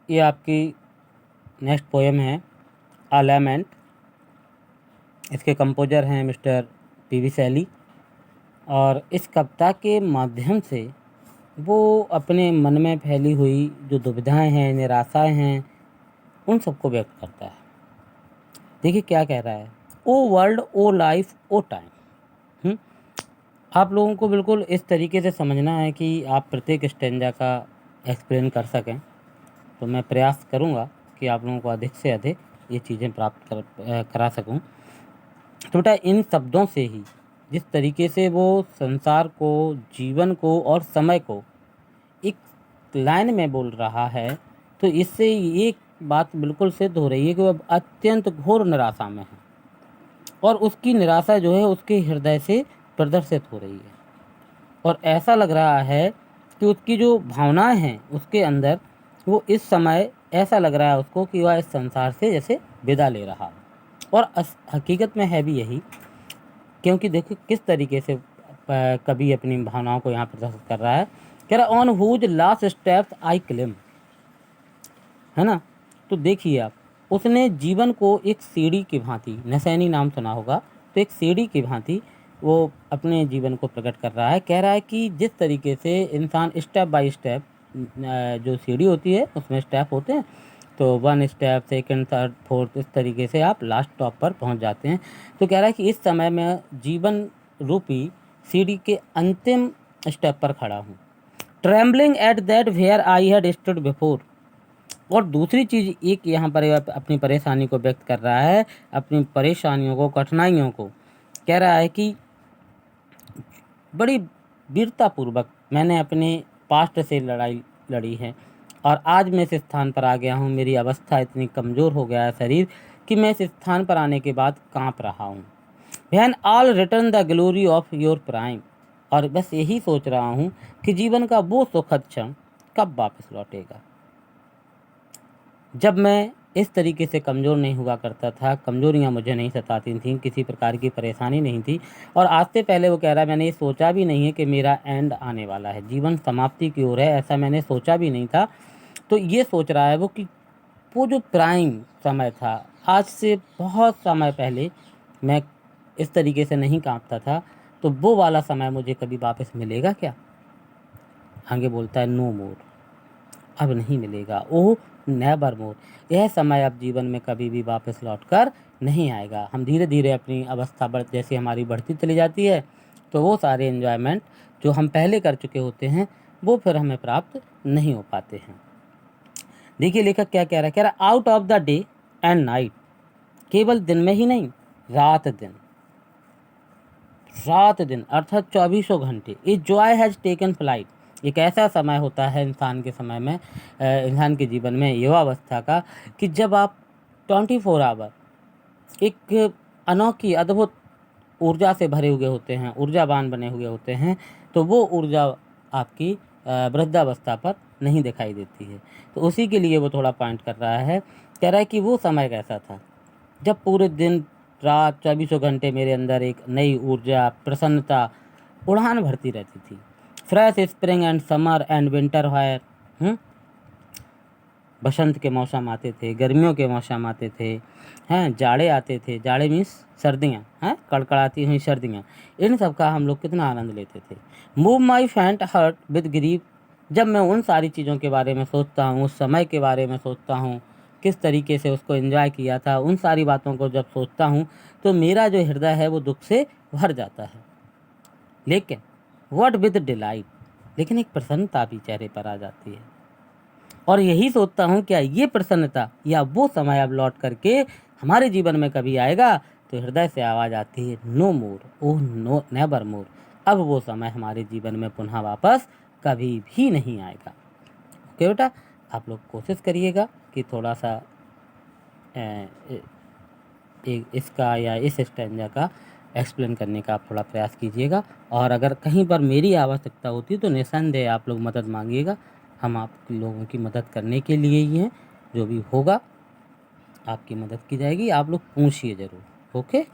ये आपकी next poem है अ लैमेंट। इसके कंपोजर हैं मिस्टर पी.वी. शैली, और इस कविता के माध्यम से वो अपने मन में फैली हुई जो दुविधाएं हैं, निराशाएं हैं, उन सबको व्यक्त करता है। देखिए क्या कह रहा है। ओ वर्ल्ड, ओ लाइफ, ओ टाइम। आप लोगों को बिल्कुल इस तरीके से समझना है कि आप प्रत्येक स्टेंजा का एक्सप्लेन कर सकें। तो मैं प्रयास करूंगा कि आप लोगों को अधिक से अधिक ये चीज़ें प्राप्त करा सकूं। तो बेटा इन शब्दों से ही जिस तरीके से वो संसार को, जीवन को और समय को एक लाइन में बोल रहा है, तो इससे ये बात बिल्कुल सिद्ध हो रही है कि वह अत्यंत घोर निराशा में है, और उसकी निराशा जो है उसके हृदय से प्रदर्शित हो रही है। और ऐसा लग रहा है कि उसकी जो भावनाएं हैं उसके अंदर, वो इस समय ऐसा लग रहा है उसको कि वह इस संसार से जैसे विदा ले रहा है। और हकीकत में है भी यही, क्योंकि देखो किस तरीके से कवि अपनी भावनाओं को यहाँ प्रदर्शित कर रहा है। कह रहा on whose last steps I climb, है ना। तो देखिए आप, उसने जीवन को एक सीढ़ी की भांति, नसैनी नाम सुना होगा, तो एक सीढ़ी की भांति वो अपने जीवन को प्रकट कर रहा है। कह रहा है कि जिस तरीके से इंसान स्टेप बाय स्टेप, जो सीढ़ी होती है उसमें स्टेप होते हैं, तो 1 स्टेप, सेकंड, थर्ड, फोर्थ, इस तरीके से आप लास्ट टॉप पर पहुंच जाते हैं। तो कह रहा है कि इस समय मैं जीवन रूपी सीढ़ी के अंतिम स्टेप पर खड़ा हूँ। Trembling at that where I had stood before. और दूसरी चीज़ एक यहाँ पर अपनी परेशानी को व्यक्त कर रहा है, अपनी परेशानियों को, कठिनाइयों को। कह रहा है कि बड़ी वीरतापूर्वक मैंने अपने पास्ट से लड़ाई लड़ी है, और आज मैं इस स्थान पर आ गया हूँ। मेरी अवस्था इतनी कमज़ोर हो गया है शरीर कि मैं इस स्थान पर आने के बाद काँप रहा हूँ। When all return the glory of your prime. और बस यही सोच रहा हूँ कि जीवन का वो सुखद क्षण कब वापस लौटेगा। जब मैं इस तरीके से कमज़ोर नहीं हुआ करता था, कमज़ोरियाँ मुझे नहीं सताती थीं, किसी प्रकार की परेशानी नहीं थी, और आज से पहले वो कह रहा है मैंने ये सोचा भी नहीं है कि मेरा एंड आने वाला है, जीवन समाप्ति की ओर है, ऐसा मैंने सोचा भी नहीं था। तो ये सोच रहा है वो कि वो जो प्राइम समय था, आज से बहुत समय पहले मैं इस तरीके से नहीं काँपता था, तो वो वाला समय मुझे कभी वापस मिलेगा क्या। आगे बोलता है नो मोर, अब नहीं मिलेगा। ओह नेवर मोर, यह समय अब जीवन में कभी भी वापस लौट कर नहीं आएगा। हम धीरे धीरे अपनी अवस्था जैसे हमारी बढ़ती चली जाती है, तो वो सारे एन्जॉयमेंट जो हम पहले कर चुके होते हैं वो फिर हमें प्राप्त नहीं हो पाते हैं। देखिए लेखक क्या कह रहा है। कह रहा out of the day and night, केवल दिन में ही नहीं, रात दिन, रात दिन अर्थात 24 घंटे। A joy has taken flight. एक ऐसा समय होता है इंसान के समय में, इंसान के जीवन में, युवावस्था का, कि जब आप 24 आवर एक अनोखी अद्भुत ऊर्जा से भरे हुए होते हैं, ऊर्जावान बने हुए होते हैं, तो वो ऊर्जा आपकी वृद्धावस्था पर नहीं दिखाई देती है। तो उसी के लिए वो थोड़ा पॉइंट कर रहा है। कह रहा है कि वो समय कैसा था जब पूरे दिन रात 24 घंटे मेरे अंदर एक नई ऊर्जा, प्रसन्नता उड़ान भरती रहती थी। Fresh spring and summer and winter fire. बसंत के मौसम आते थे, गर्मियों के मौसम आते थे, हैं जाड़े आते थे, जाड़े मीन्स सर्दियाँ, हैं कड़कड़ाती हुई सर्दियाँ, इन सब का हम लोग कितना आनंद लेते थे। Move my faint heart with grief. जब मैं उन सारी चीज़ों के बारे में सोचता हूँ, उस समय के बारे में सोचता हूँ, किस तरीके से उसको एंजॉय किया था, उन सारी बातों को जब सोचता हूँ, तो मेरा जो हृदय है वो दुख से भर जाता है। लेकिन व्हाट विद डिलाइट, लेकिन एक प्रसन्नता भी चेहरे पर आ जाती है। और यही सोचता हूँ क्या ये प्रसन्नता या वो समय अब लौट करके हमारे जीवन में कभी आएगा। तो हृदय से आवाज़ आती है नो मोर, ओह नो नेवर मोर। अब वो समय हमारे जीवन में पुनः वापस कभी भी नहीं आएगा। ओके बेटा, आप लोग कोशिश करिएगा कि थोड़ा सा इसका या इस स्टैंजा का एक्सप्लेन करने का आप थोड़ा प्रयास कीजिएगा। और अगर कहीं पर मेरी आवश्यकता होती तो निस्संदेह आप लोग मदद मांगिएगा। हम आप लोगों की मदद करने के लिए ही हैं। जो भी होगा आपकी मदद की जाएगी, आप लोग पूछिए ज़रूर। ओके।